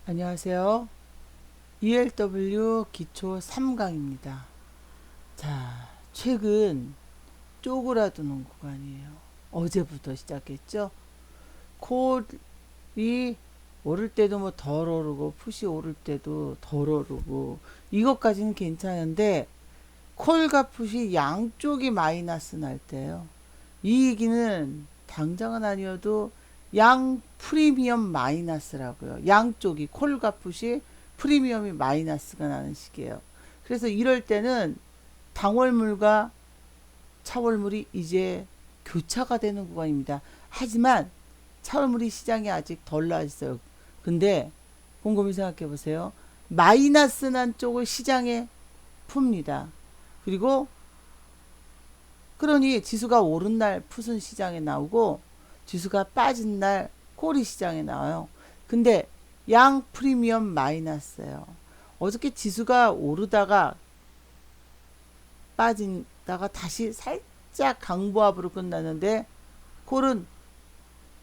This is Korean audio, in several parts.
안녕하세요. ELW 기초 3강입니다. 자, 최근 쪼그라드는 구간이에요. 어제부터 시작했죠. 콜이 오를 때도 뭐 덜 오르고 풋이 오를 때도 덜 오르고 이것까지는 괜찮은데 콜과 풋이 양쪽이 마이너스 날 때요. 이 얘기는 당장은 아니어도 양 프리미엄 마이너스라고요. 양쪽이 콜과 풋이 프리미엄이 마이너스가 나는 시기예요. 그래서 이럴 때는 당월물과 차월물이 이제 교차가 되는 구간입니다. 하지만 차월물이 시장에 아직 덜 나와 있어요. 근데 곰곰이 생각해 보세요. 마이너스 난 쪽을 시장에 풉니다. 그리고 그러니 지수가 오른 날 풋은 시장에 나오고 지수가 빠진 날 콜이 시장에 나와요. 근데 양 프리미엄 마이너스예요. 어저께 지수가 오르다가 빠진다가 다시 살짝 강보합으로 끝났는데 콜은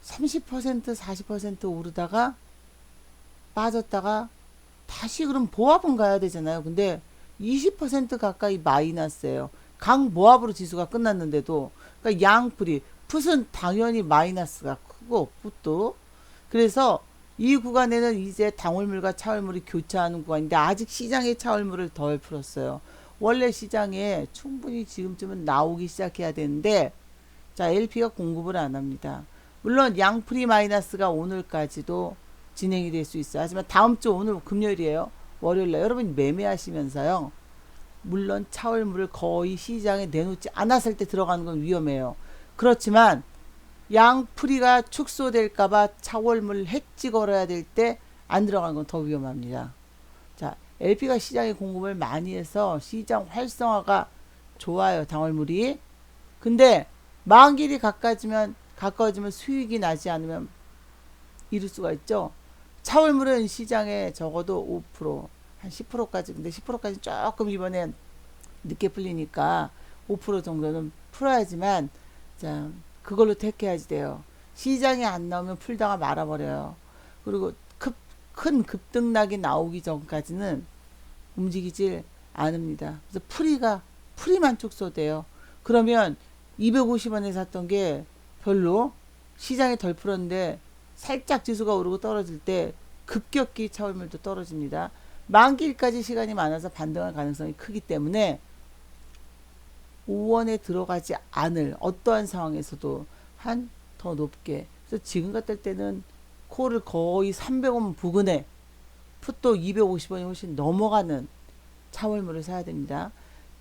30% 40% 오르다가 빠졌다가 다시 그럼 보합은 가야 되잖아요. 근데 20% 가까이 마이너스예요. 강보합으로 지수가 끝났는데도 그러니까 양풀이 풋은 당연히 마이너스가 크고 풋도 그래서 이 구간에는 이제 당월물과 차월물이 교차하는 구간인데 아직 시장의 차월물을 덜 풀었어요. 원래 시장에 충분히 지금쯤은 나오기 시작해야 되는데 자 LP가 공급을 안 합니다. 물론 양프리 마이너스가 오늘까지도 진행이 될 수 있어요. 하지만 다음 주 오늘 금요일이에요. 월요일날 여러분이 매매하시면서요. 물론 차월물을 거의 시장에 내놓지 않았을 때 들어가는 건 위험해요. 그렇지만 양풀이가 축소될까봐 차월물 해지 걸어야 될 때 안 들어가는 건 더 위험합니다. 자, LP가 시장에 공급을 많이 해서 시장 활성화가 좋아요. 당월물이. 근데 만길이 가까워지면 수익이 나지 않으면 이룰 수가 있죠. 차월물은 시장에 적어도 5%, 한 10%까지, 근데 10%까지 조금 이번에 늦게 풀리니까 5% 정도는 풀어야지만, 자, 그걸로 택해야지 돼요. 시장에 안 나오면 풀다가 말아버려요. 그리고 큰 급등락이 나오기 전까지는 움직이질 않습니다. 그래서 풀이만 축소돼요. 그러면 250원에 샀던 게 별로 시장에 덜 풀었는데 살짝 지수가 오르고 떨어질 때 급격히 차월물도 떨어집니다. 만기일까지 시간이 많아서 반등할 가능성이 크기 때문에 5원에 들어가지 않을 어떠한 상황에서도 한 더 높게 그래서 지금 같을 때는 콜을 거의 300원 부근에 풋도 250원이 훨씬 넘어가는 차월물을 사야 됩니다.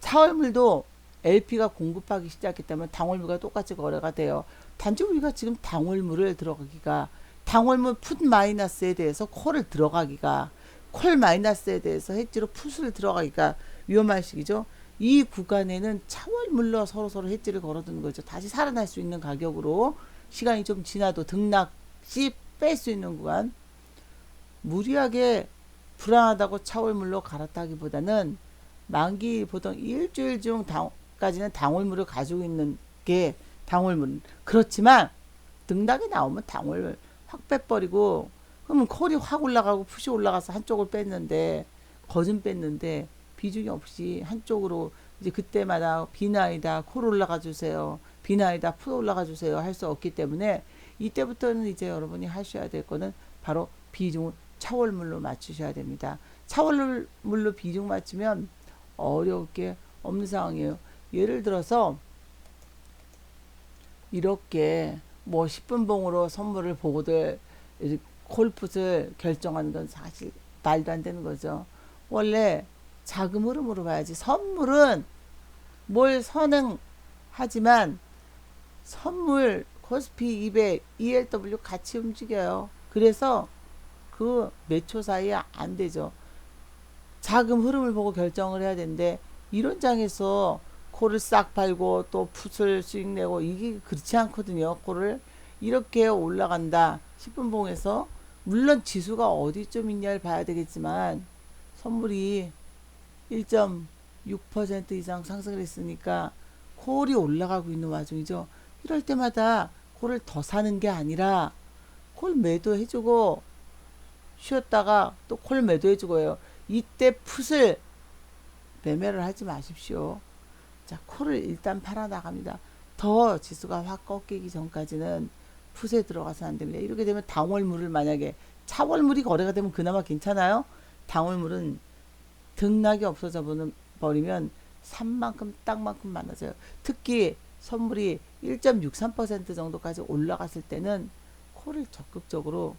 차월물도 LP가 공급하기 시작했다면 당월물과 똑같이 거래가 돼요. 단지 우리가 지금 당월물을 들어가기가 당월물 풋 마이너스에 대해서 콜을 들어가기가 콜 마이너스에 대해서 해지로 풋을 들어가기가 위험한 시기죠. 이 구간에는 차월물로 서로 해지를 걸어두는 거죠. 다시 살아날 수 있는 가격으로 시간이 좀 지나도 등락시 뺄 수 있는 구간 무리하게 불안하다고 차월물로 갈아타기보다는 만기 보통 일주일 중까지는 당월물을 가지고 있는 게 당월물 그렇지만 등락이 나오면 당월 확 빼버리고 그러면 콜이 확 올라가고 풋이 올라가서 한쪽을 뺐는데 거진 뺐는데 비중이 없이 한쪽으로 이제 그때마다 비나이다 콜 올라가 주세요 비나이다 풋 올라가 주세요 할 수 없기 때문에 이때부터는 이제 여러분이 하셔야 될 거는 바로 비중을 차월물로 맞추셔야 됩니다. 차월물로 비중 맞추면 어려울 게 없는 상황이에요. 예를 들어서 이렇게 뭐 10분 봉으로 선물을 보고들 콜풋을 결정하는 건 사실 말도 안 되는 거죠. 원래 자금 흐름으로 봐야지. 선물은 뭘 선행하지만 선물 코스피 200, ELW 같이 움직여요. 그래서 그 몇 초 사이에 안 되죠. 자금 흐름을 보고 결정을 해야 되는데 이런 장에서 콜을 싹 팔고 또 풋을 수익 내고 이게 그렇지 않거든요. 콜을 이렇게 올라간다. 10분 봉에서 물론 지수가 어디쯤 있냐를 봐야 되겠지만 선물이 1.6% 이상 상승을 했으니까 콜이 올라가고 있는 와중이죠. 이럴 때마다 콜을 더 사는 게 아니라 콜 매도해주고 쉬었다가 또 콜 매도해주고 요 이때 풋을 매매를 하지 마십시오. 자, 콜을 일단 팔아 나갑니다. 더 지수가 확 꺾이기 전까지는 풋에 들어가서 안 됩니다. 이렇게 되면 당월물을 만약에 차월물이 거래가 되면 그나마 괜찮아요. 당월물은 등락이 없어져 버리면 산 만큼 땅만큼 많아져요. 특히 선물이 1.63% 정도까지 올라갔을 때는 콜을 적극적으로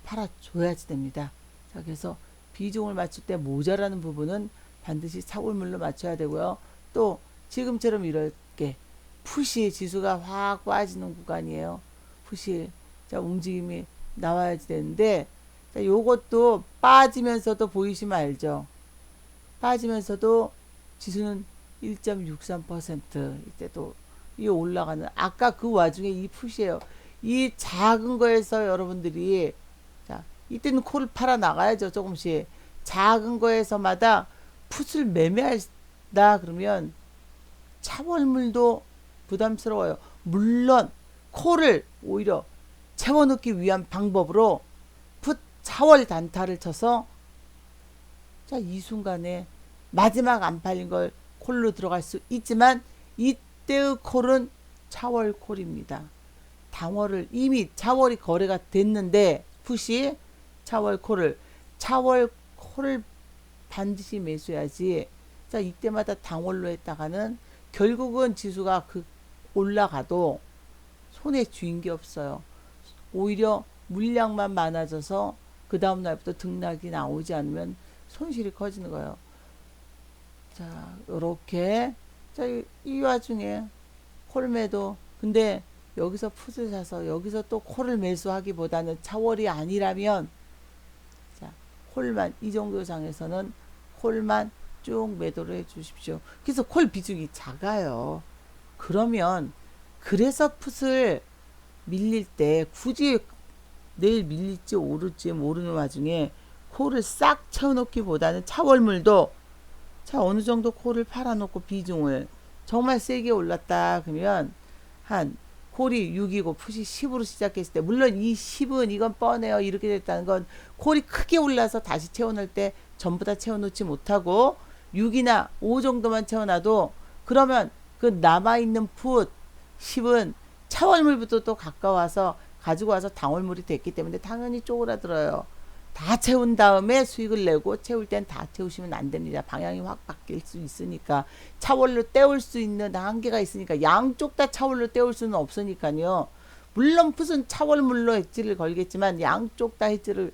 팔아줘야지 됩니다. 자, 그래서 비중을 맞출 때 모자라는 부분은 반드시 차월물로 맞춰야 되고요. 또 지금처럼 이렇게 푸시 지수가 확 빠지는 구간이에요. 푸시 자 움직임이 나와야지 되는데 자, 요것도 빠지면서도 보이시면 알죠. 빠지면서도 지수는 1.63% 이때도 이 올라가는 아까 그 와중에 이 푸시예요. 이 작은 거에서 여러분들이 자 이때는 콜을 팔아 나가야죠. 조금씩 작은 거에서마다 풋을 매매한다 그러면 차월물도 부담스러워요. 물론 콜을 오히려 채워넣기 위한 방법으로 풋 차월 단타를 쳐서 자 이 순간에 마지막 안 팔린 걸 콜로 들어갈 수 있지만 이때의 콜은 차월 콜입니다. 당월을 이미 차월이 거래가 됐는데 풋이 차월 콜을 반드시 매수해야지. 자 이때마다 당월로 했다가는 결국은 지수가 올라가도 손에 쥐인 게 없어요. 오히려 물량만 많아져서 그 다음 날부터 등락이 나오지 않으면 손실이 커지는 거예요. 자, 요렇게 자, 이 와중에 콜매도 근데 여기서 풋을 사서 여기서 또 콜을 매수하기보다는 차월이 아니라면 자, 콜만 이 정도 장에서는 콜만 쭉 매도를 해 주십시오. 그래서 콜 비중이 작아요. 그러면 그래서 풋을 밀릴 때 굳이 내일 밀릴지 오를지 모르는 와중에 콜을 싹 채워놓기보다는 차월물도 자 어느 정도 콜을 팔아놓고 비중을 정말 세게 올랐다 그러면 한 콜이 6이고 풋이 10으로 시작했을 때 물론 이 10은 이건 뻔해요. 이렇게 됐다는 건 콜이 크게 올라서 다시 채워놓을 때 전부 다 채워놓지 못하고 6이나 5 정도만 채워놔도 그러면 그 남아있는 풋 10은 차월물부터 또 가까워서 가지고 와서 당월물이 됐기 때문에 당연히 쪼그라들어요. 다 채운 다음에 수익을 내고 채울 땐 다 채우시면 안 됩니다. 방향이 확 바뀔 수 있으니까 차월로 때울 수 있는 한계가 있으니까 양쪽 다 차월로 때울 수는 없으니까요. 물론 풋은 차월물로 엣지를 걸겠지만 양쪽 다 엣지를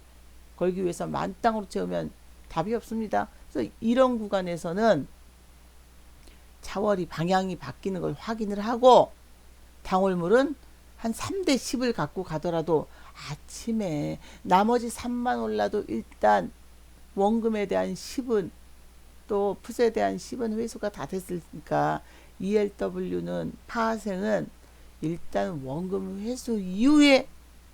걸기 위해서 만땅으로 채우면 답이 없습니다. 그래서 이런 구간에서는 차월이 방향이 바뀌는 걸 확인을 하고 당월물은 한 3대 10을 갖고 가더라도 아침에 나머지 3만 올라도 일단 원금에 대한 10은 또 풋에 대한 10은 회수가 다 됐으니까 ELW는 파생은 일단 원금 회수 이후에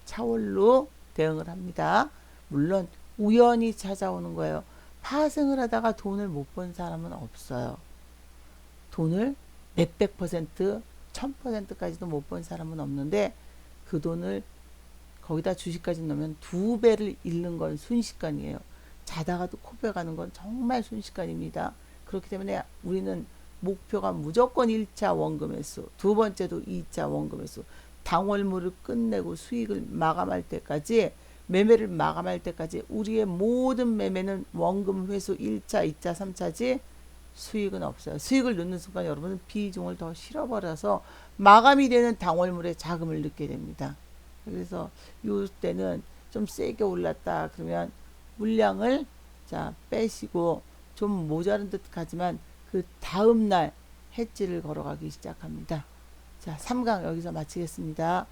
차월로 대응을 합니다. 물론 우연히 찾아오는 거예요. 파생을 하다가 돈을 못 번 사람은 없어요. 돈을 몇백 퍼센트 1000%까지도 못 번 사람은 없는데 그 돈을 거기다 주식까지 넣으면 2배를 잃는 건 순식간이에요. 자다가도 코빼 가는 건 정말 순식간입니다. 그렇기 때문에 우리는 목표가 무조건 1차 원금 회수, 두 번째도 2차 원금 회수, 당월물을 끝내고 수익을 마감할 때까지 매매를 마감할 때까지 우리의 모든 매매는 원금 회수 1차, 2차, 3차지 수익은 없어요. 수익을 넣는 순간 여러분은 비중을 더 실어버려서 마감이 되는 당월물에 자금을 넣게 됩니다. 그래서 이때는 좀 세게 올랐다 그러면 물량을 자 빼시고 좀 모자른 듯 하지만 그 다음날 해지를 걸어가기 시작합니다. 자 3강 여기서 마치겠습니다.